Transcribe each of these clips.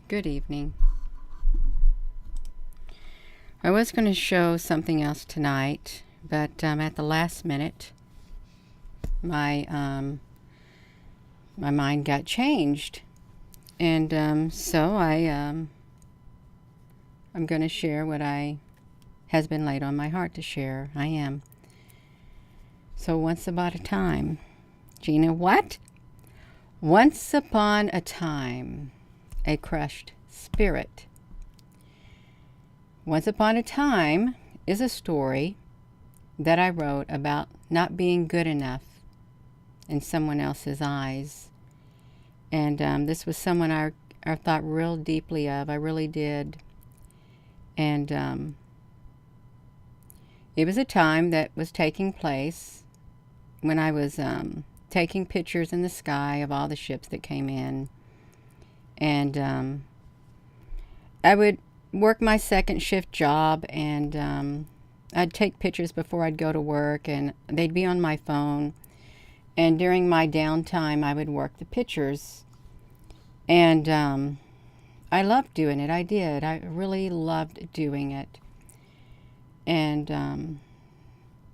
Good evening. I was going to show something else tonight, but at the last minute, my mind got changed, and so I'm going to share what has been laid on my heart to share. I am. So once upon a time, Gina, what? Once upon a time, a crushed spirit. Once upon a time is a story that I wrote about not being good enough in someone else's eyes. And this was someone I thought real deeply of. I really did. And it was a time that was taking place when I was taking pictures in the sky of all the ships that came in. And I would work my second shift job, and I'd take pictures before I'd go to work, and they'd be on my phone. And during my downtime, I would work the pictures. And I loved doing it. I did. I really loved doing it. And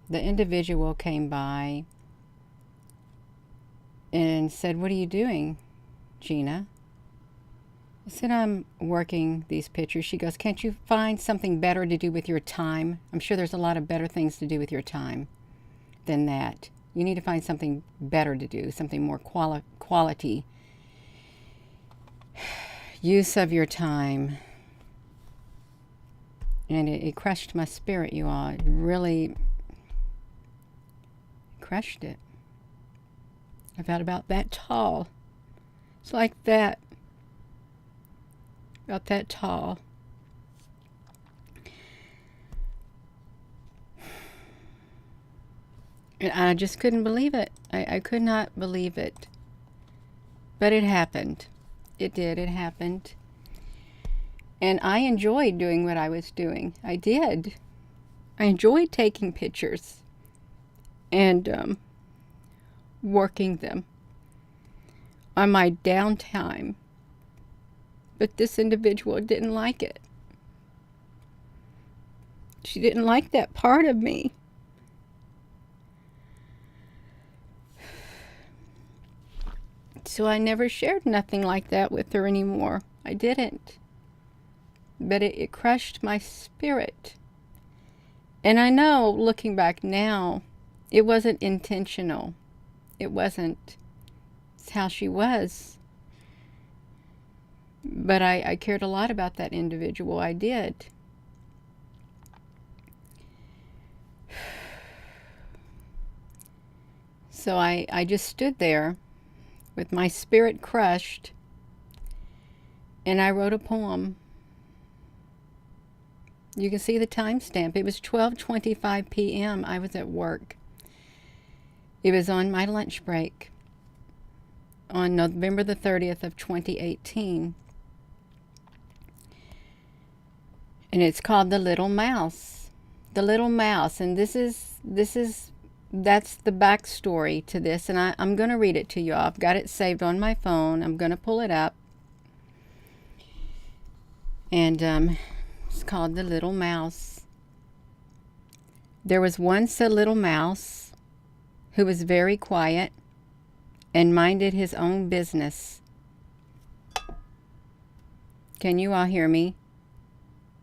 the individual came by and said, "What are you doing, Gina?" I said, "I'm working these pictures." She goes, "Can't you find something better to do with your time? I'm sure there's a lot of better things to do with your time than that. You need to find something better to do, something more quality use of your time." And it crushed my spirit, you all. It really crushed it. I felt about that tall. It's like that. About that tall. And I just couldn't believe it. I could not believe it. But it happened. It did. It happened. And I enjoyed doing what I was doing. I did. I enjoyed taking pictures and working them on my downtime. But this individual didn't like it. She didn't like that part of me. So I never shared nothing like that with her anymore. I didn't. But it crushed my spirit. And I know, looking back now, it wasn't intentional. It wasn't. It's how she was. But I cared a lot about that individual. I did. So I just stood there with my spirit crushed, and I wrote a poem. You can see the timestamp. It was 12:25 p.m. I was at work. It was on my lunch break on November the 30th of 2018. And it's called The Little Mouse. The Little Mouse. And that's the backstory to this. And I'm going to read it to you all. I've got it saved on my phone. I'm going to pull it up. And it's called The Little Mouse. There was once a little mouse who was very quiet and minded his own business. Can you all hear me?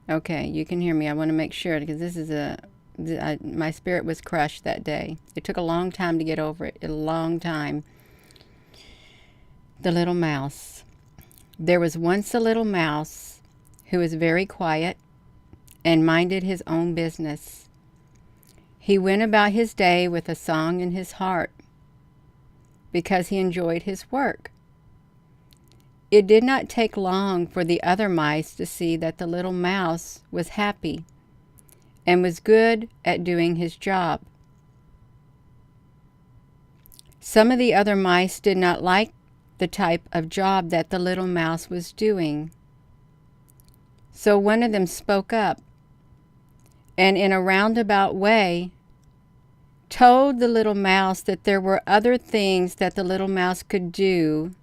Okay, you can hear me. I want to make sure, because this is my spirit was crushed that day. It took a long time to get over it. A long time. The little mouse. There was once a little mouse who was very quiet and minded his own business. He went about his day with a song in his heart because he enjoyed his work. It did not take long for the other mice to see that the little mouse was happy and was good at doing his job. Some of the other mice did not like the type of job that the little mouse was doing. So one of them spoke up and in a roundabout way told the little mouse that there were other things that the little mouse could do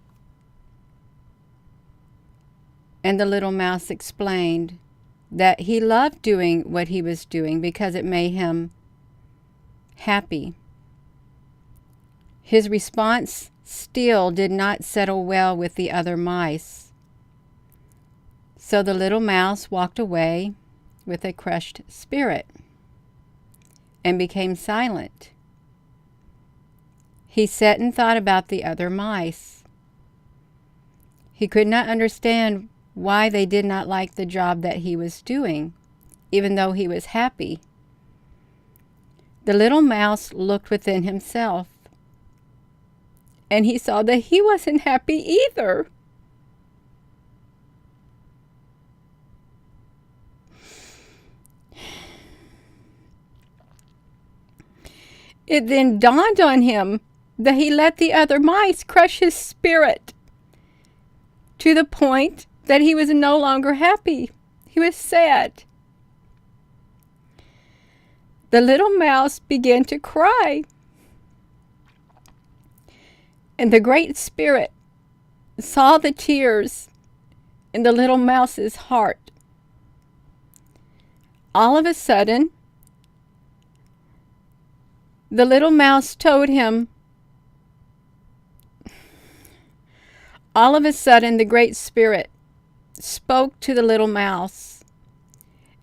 And the little mouse explained that he loved doing what he was doing because it made him happy. His response still did not settle well with the other mice. So the little mouse walked away with a crushed spirit and became silent. He sat and thought about the other mice. He could not understand why they did not like the job that he was doing, even though he was happy. The little mouse looked within himself, and he saw that he wasn't happy either. It then dawned on him that he let the other mice crush his spirit to the point that he was no longer happy. He was sad. The little mouse began to cry. And the Great Spirit saw the tears in the little mouse's heart. All of a sudden, the little mouse told him, all of a sudden the Great Spirit spoke to the little mouse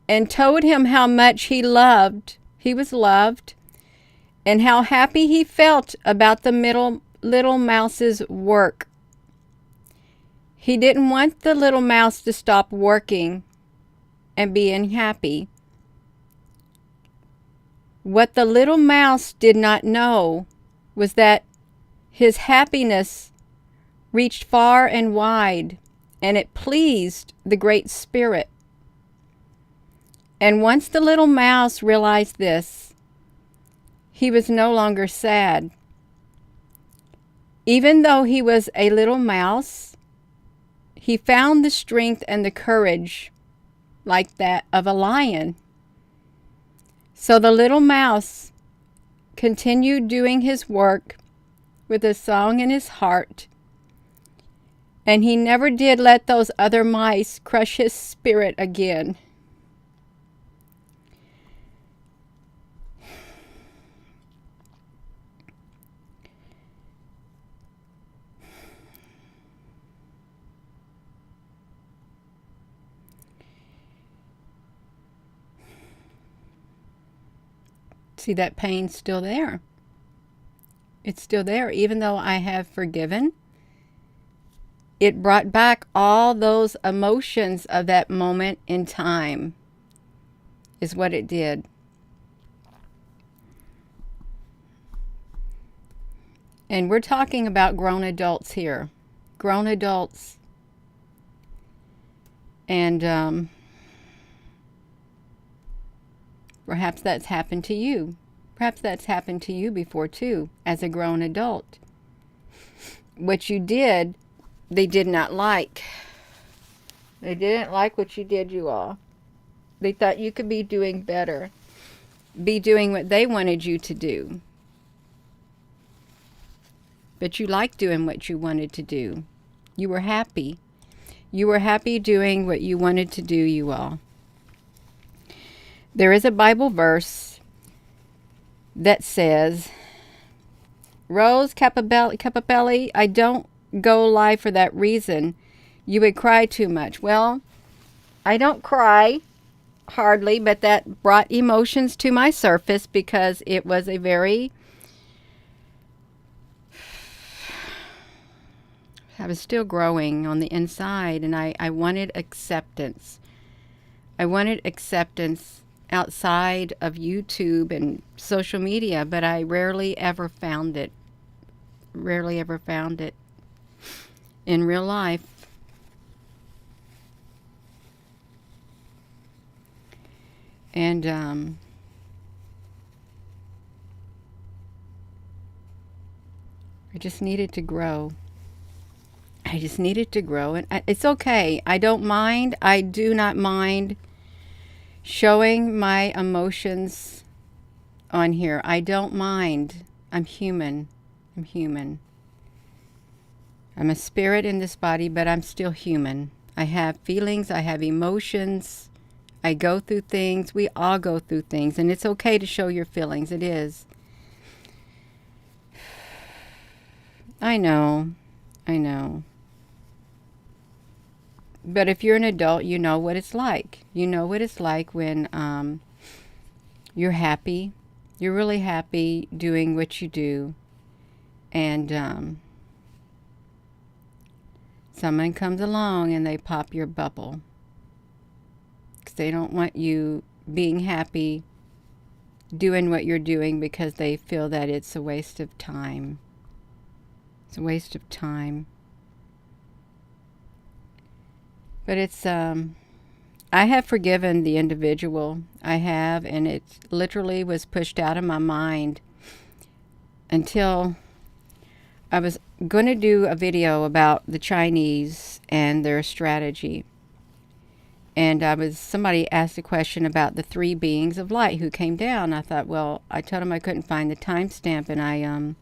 and told him how much he was loved, and how happy he felt about the little mouse's work. He didn't want the little mouse to stop working and being happy. What the little mouse did not know was that his happiness reached far and wide, and it pleased the Great Spirit. And once the little mouse realized this, he was no longer sad. Even though he was a little mouse, he found the strength and the courage like that of a lion. So the little mouse continued doing his work with a song in his heart, and he never did let those other mice crush his spirit again. See, that pain's still there. It's still there. Even though I have forgiven, it brought back all those emotions of that moment in time, is what it did. And we're talking about grown adults here. Grown adults. And perhaps that's happened to you. Perhaps that's happened to you before too, as a grown adult. What you did, they did not like. They didn't like what you did, you all. They thought you could be doing better. Be doing what they wanted you to do. But you liked doing what you wanted to do. You were happy. You were happy doing what you wanted to do, you all. There is a Bible verse that says, Rose Capabelli, I don't go live for that reason. You would cry too much. Well, I don't cry hardly, but that brought emotions to my surface because it was a very... I was still growing on the inside, and I wanted acceptance. I wanted acceptance outside of YouTube and social media, but I rarely ever found it. Rarely ever found it in real life. And I just needed to grow. I just needed to grow, and it's okay. I don't mind. I do not mind showing my emotions on here. I don't mind. I'm human. I'm human. I'm a spirit in this body, but I'm still human. I have feelings. I have emotions. I go through things. We all go through things. And it's okay to show your feelings. It is. I know. I know. But if you're an adult, you know what it's like. You know what it's like when you're happy. You're really happy doing what you do. And someone comes along and they pop your bubble. Because they don't want you being happy doing what you're doing because they feel that it's a waste of time. It's a waste of time. But it's, I have forgiven the individual. I have, and it literally was pushed out of my mind until I was going to do a video about the Chinese and their strategy. And somebody asked a question about the 3 beings of light who came down. I thought, well, I told him I couldn't find the timestamp, and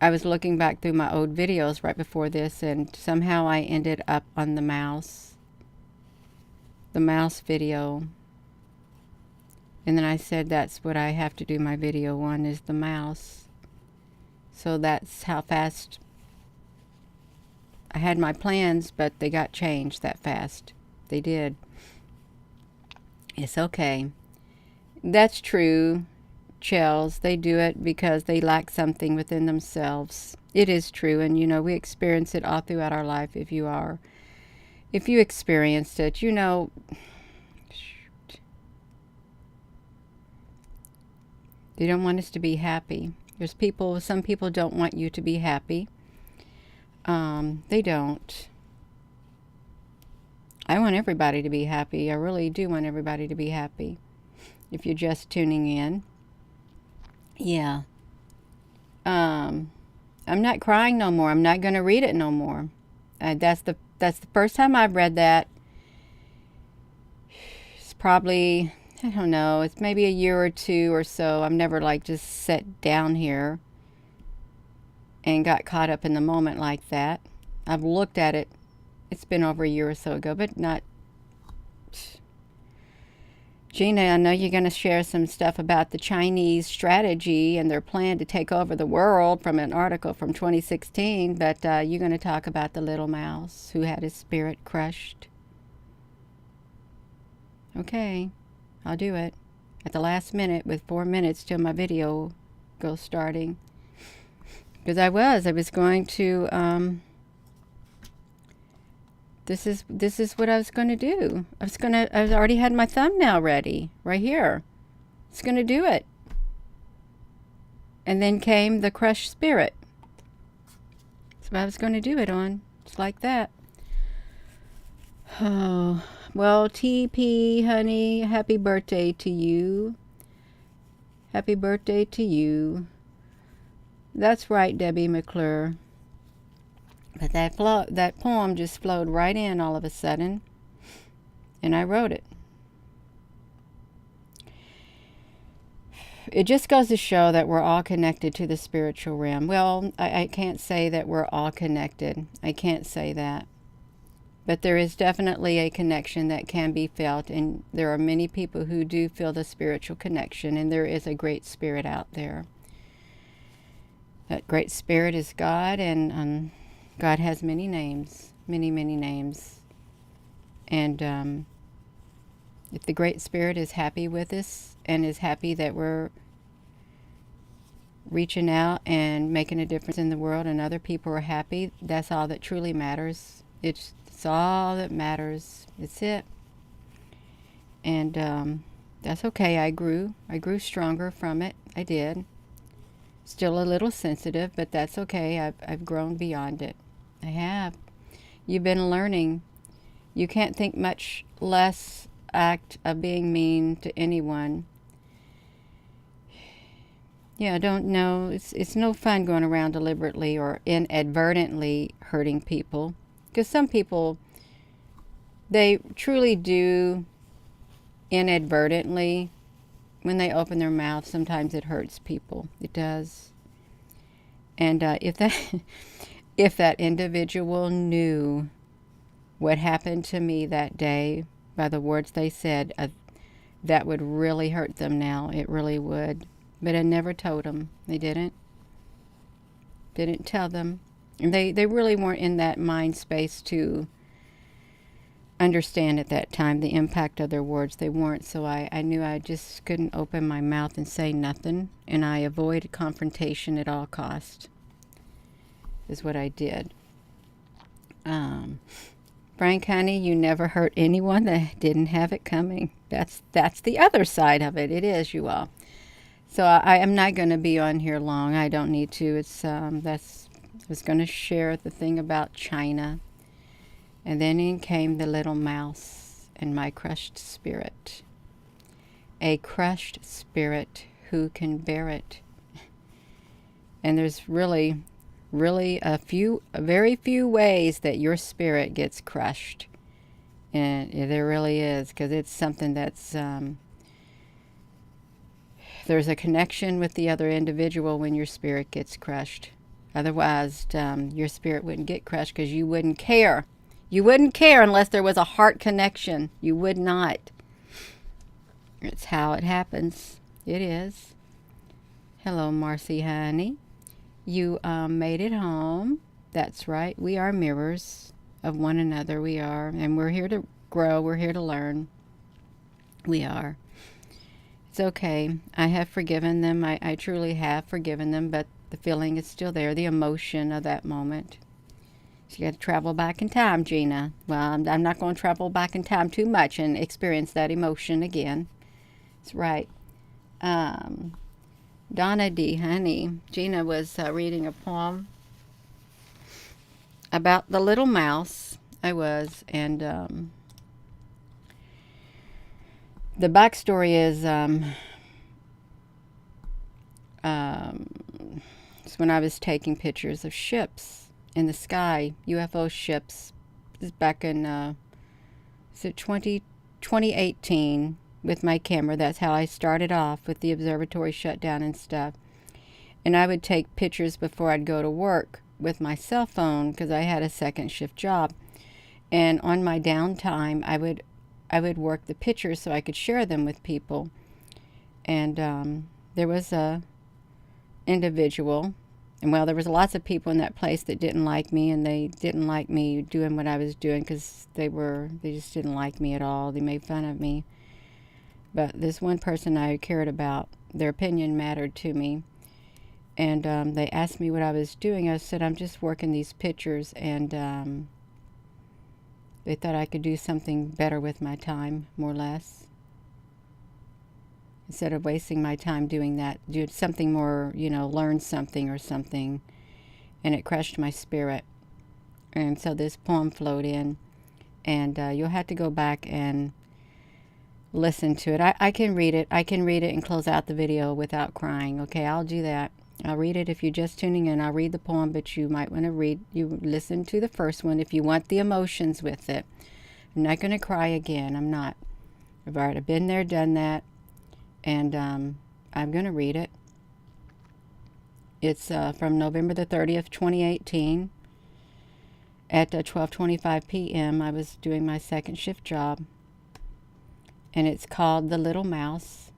I was looking back through my old videos right before this, and somehow I ended up on the mouse video. And then I said that's what I have to do my video on, is the mouse. So that's how fast I had my plans, but they got changed that fast. They did. It's okay. That's true, Chels. They do it because they lack something within themselves. It is true, and we experience it all throughout our life. If you experienced it, they don't want us to be happy. Some people don't want you to be happy. They don't. I want everybody to be happy. I really do want everybody to be happy. If you're just tuning in. Yeah. I'm not crying no more. I'm not going to read it no more. That's the first time I've read that. It's probably, I don't know, it's maybe a year or 2 or so. I've never just sat down here and got caught up in the moment like that. I've looked at it. It's been over a year or so ago, but not. Gina, I know you're going to share some stuff about the Chinese strategy and their plan to take over the world from an article from 2016, but you're going to talk about the little mouse who had his spirit crushed. Okay, I'll do it at the last minute with 4 minutes till my video goes starting. Because I was going to, This is what I was going to do. I already had my thumbnail ready right here. I was going to do it. And then came the crushed spirit. That's what I was going to do it on. It's like that. Oh, well, TP, honey, happy birthday to you. Happy birthday to you. That's right, Debbie McClure. But that poem just flowed right in all of a sudden, and I wrote it. It just goes to show that we're all connected to the spiritual realm. Well, I can't say that we're all connected. I can't say that. But there is definitely a connection that can be felt, and there are many people who do feel the spiritual connection, and there is a great spirit out there. That great spirit is God, and God has many names, many, many names. And if the Great Spirit is happy with us and is happy that we're reaching out and making a difference in the world and other people are happy, that's all that truly matters. It's all that matters. It's it. And that's okay. I grew stronger from it. I did. Still a little sensitive, but that's okay. I've grown beyond it. I have. You've been learning. You can't think much less act of being mean to anyone. Yeah, I don't know. It's no fun going around deliberately or inadvertently hurting people. Because some people, they truly do inadvertently. When they open their mouth, sometimes it hurts people. It does. And if that individual knew what happened to me that day, by the words they said, that would really hurt them now. It really would. But I never told them. They didn't tell them. And they really weren't in that mind space to understand at that time the impact of their words. They weren't. So I knew I just couldn't open my mouth and say nothing. And I avoided confrontation at all costs, is what I did. Frank, honey, you never hurt anyone that didn't have it coming. That's the other side of it. It is, you all. So I am not going to be on here long. I don't need to. I was going to share the thing about China. And then in came the little mouse and my crushed spirit. A crushed spirit, who can bear it? And there's really very few ways that your spirit gets crushed. And there really is, because it's something that's, there's a connection with the other individual when your spirit gets crushed. Otherwise, your spirit wouldn't get crushed because you wouldn't care. You wouldn't care unless there was a heart connection. You would not. It's how it happens. It is. Hello, Marcy, honey. You made it home. That's right. We are mirrors of one another. We are. And we're here to grow. We're here to learn. We are. It's okay. I have forgiven them. I truly have forgiven them, but the feeling is still there, the emotion of that moment. So you got to travel back in time, Gina. Well, I'm not going to travel back in time too much and experience that emotion again. That's right. Donna D. Honey. Gina was reading a poem about the little mouse. I was, and the backstory is it's when I was taking pictures of ships in the sky, UFO ships. This is back in 2018 with my camera. That's how I started off with the observatory shutdown and stuff. And I would take pictures before I'd go to work with my cell phone because I had a second shift job. And on my downtime, I would work the pictures so I could share them with people. And there was a individual, and well, there was lots of people in that place that didn't like me, and they didn't like me doing what I was doing because they just didn't like me at all. They made fun of me. But this one person I cared about, their opinion mattered to me. And they asked me what I was doing. I said, I'm just working these pictures, and they thought I could do something better with my time, more or less. Instead of wasting my time doing that, do something more, learn something or something. And it crushed my spirit. And so this poem flowed in. And you'll have to go back and listen to it. I can read it. I can read it and close out the video without crying. Okay, I'll do that. I'll read it if you're just tuning in. I'll read the poem, but you might want to listen to the first one if you want the emotions with it. I'm not going to cry again. I'm not. I've already been there, done that. And I'm going to read it. It's from November the 30th, 2018. At 12:25 p.m. I was doing my second shift job. And it's called The Little Mouse.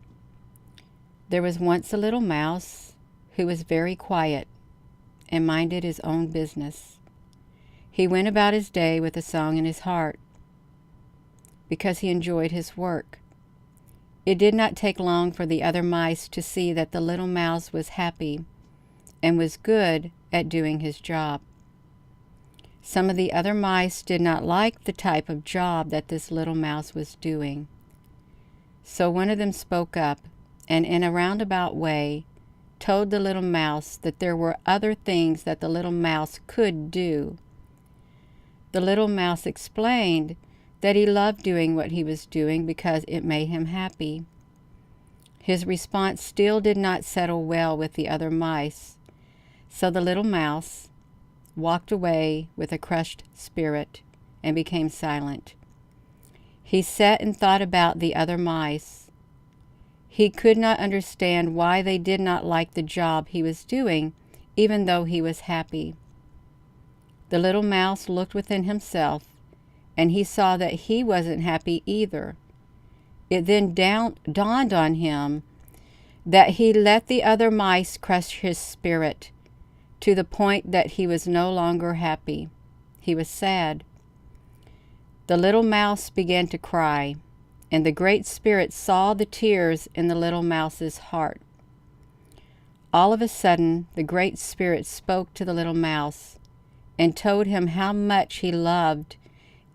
There was once a little mouse who was very quiet and minded his own business. He went about his day with a song in his heart because he enjoyed his work. It did not take long for the other mice to see that the little mouse was happy and was good at doing his job. Some of the other mice did not like the type of job that this little mouse was doing. So one of them spoke up and in a roundabout way told the little mouse that there were other things that the little mouse could do. The little mouse explained that he loved doing what he was doing because it made him happy. His response still did not settle well with the other mice, so the little mouse walked away with a crushed spirit and became silent. He sat and thought about the other mice. He could not understand why they did not like the job he was doing, even though he was happy. The little mouse looked within himself and he saw that he wasn't happy either. It then dawned on him that he let the other mice crush his spirit to the point that he was no longer happy. He was sad. The little mouse began to cry, and the Great Spirit saw the tears in the little mouse's heart. All of a sudden, the Great Spirit spoke to the little mouse and told him how much he loved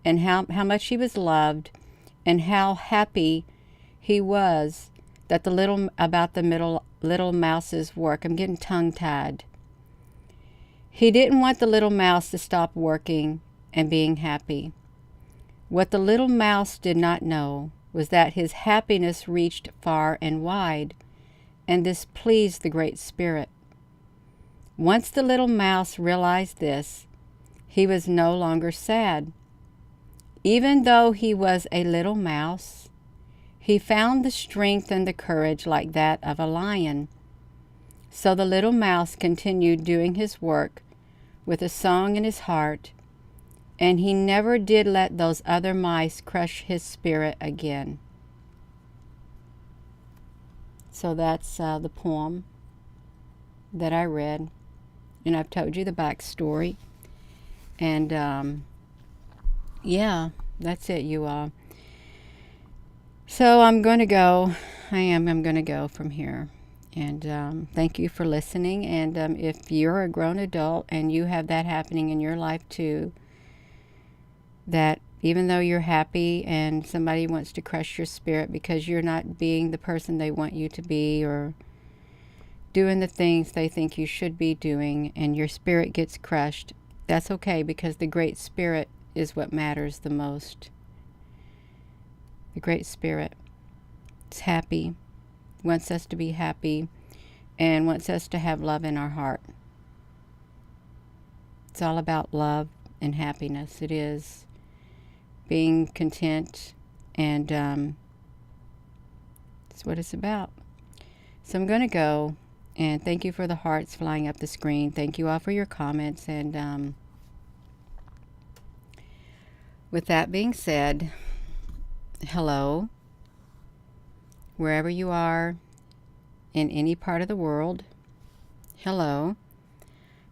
and how much he was loved and how happy he was that about the little mouse's work. I'm getting tongue-tied. He didn't want the little mouse to stop working and being happy. What the little mouse did not know was that his happiness reached far and wide, and this pleased the Great Spirit. Once the little mouse realized this, he was no longer sad. Even though he was a little mouse, he found the strength and the courage like that of a lion. So the little mouse continued doing his work with a song in his heart, and he never did let those other mice crush his spirit again. So that's the poem that I read, and I've told you the backstory. And yeah, that's it, you all. So I'm going to go. I'm going to go from here. And thank you for listening. And if you're a grown adult and you have that happening in your life too, that even though you're happy and somebody wants to crush your spirit because you're not being the person they want you to be or doing the things they think you should be doing, and your spirit gets crushed, that's okay, because the Great Spirit is what matters the most. The Great Spirit is happy, wants us to be happy, and wants us to have love in our heart. It's all about love and happiness. It is being content, and that's what it's about. So I'm going to go, and thank you for the hearts flying up the screen. Thank you all for your comments, and with that being said, hello, wherever you are in any part of the world. Hello,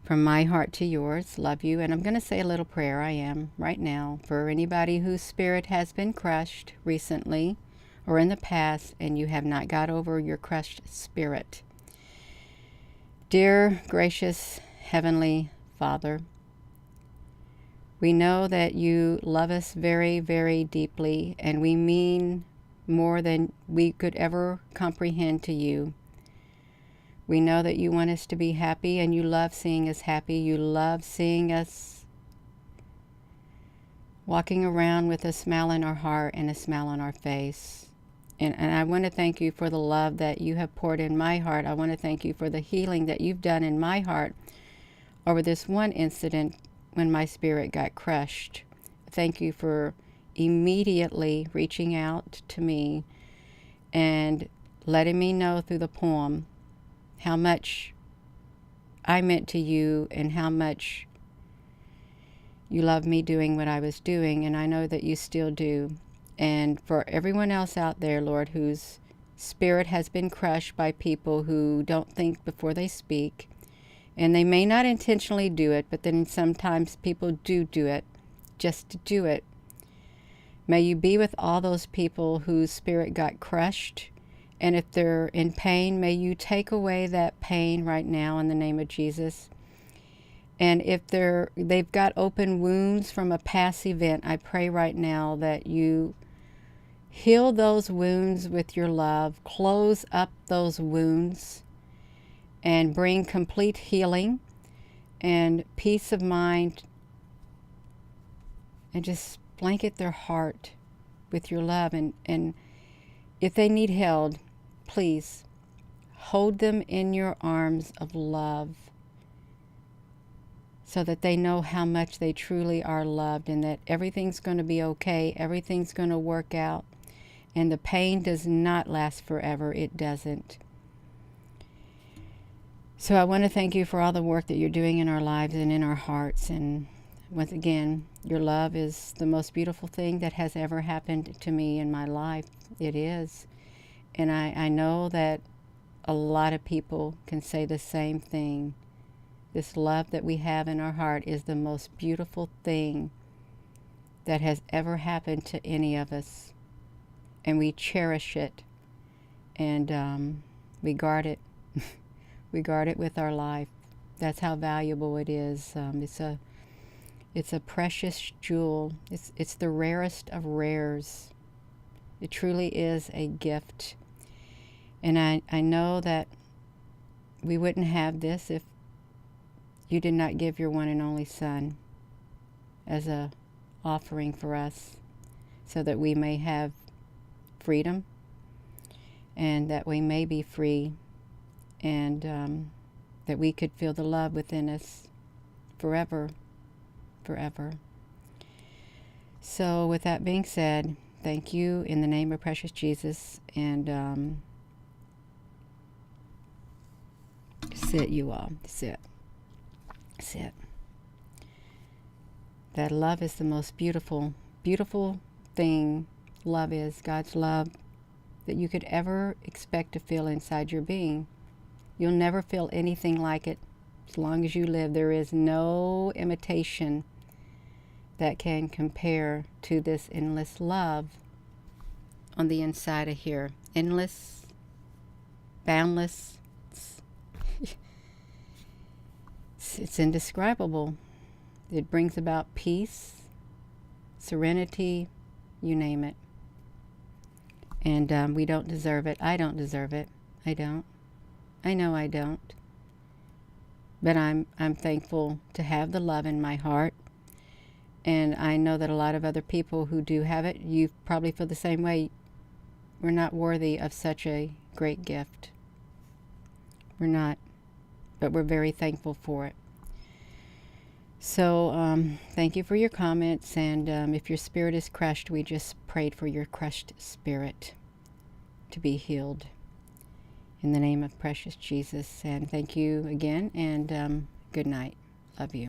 from my heart to yours. Love you. And I'm going to say a little prayer. I am right now for anybody whose spirit has been crushed recently or in the past, and you have not got over your crushed spirit. Dear gracious Heavenly Father, we know that you love us very, very deeply, and we mean more than we could ever comprehend to you. We know that you want us to be happy, and you love seeing us happy. You love seeing us walking around with a smile in our heart and a smile on our face. And I want to thank you for the love that you have poured in my heart. I want to thank you for the healing that you've done in my heart over this one incident when my spirit got crushed. Thank you for immediately reaching out to me and letting me know through the poem how much I meant to you and how much you loved me doing what I was doing, and I know that you still do. And for everyone else out there, Lord, whose spirit has been crushed by people who don't think before they speak, and they may not intentionally do it, but then sometimes people do it just to do it. May you be with all those people whose spirit got crushed, and if they're in pain, may you take away that pain right now in the name of Jesus. And if they've got open wounds from a past event, I pray right now that you heal those wounds with your love, close up those wounds, and bring complete healing and peace of mind, and just blanket their heart with your love. And if they need held, please hold them in your arms of love so that they know how much they truly are loved, and that everything's going to be okay, everything's going to work out, and the pain does not last forever. It doesn't. So I want to thank you for all the work that you're doing in our lives and in our hearts, and once again, your love is the most beautiful thing that has ever happened to me in my life. It is. And I know that a lot of people can say the same thing. This love that we have in our heart is the most beautiful thing that has ever happened to any of us. And we cherish it. And we guard it. We guard it with our life. That's how valuable it is. It's a precious jewel. It's the rarest of rares. It truly is a gift. And I know that we wouldn't have this if you did not give your one and only Son as a offering for us, so that we may have freedom and that we may be free, and that we could feel the love within us forever. So with that being said, thank you in the name of precious Jesus, and sit, you all, sit. That love is the most beautiful thing. Love is God's love that you could ever expect to feel inside your being. You'll never feel anything like it as long as you live. There is no imitation that can compare to this endless love on the inside of here. Endless, boundless. It's indescribable. It brings about peace, serenity, you name it. And we don't deserve it. I don't deserve it. I don't. I know I don't. But I'm thankful to have the love in my heart. And I know that a lot of other people who do have it, you probably feel the same way. We're not worthy of such a great gift. We're not. But we're very thankful for it. So thank you for your comments. And if your spirit is crushed, we just prayed for your crushed spirit to be healed. In the name of precious Jesus. And thank you again. And good night. Love you.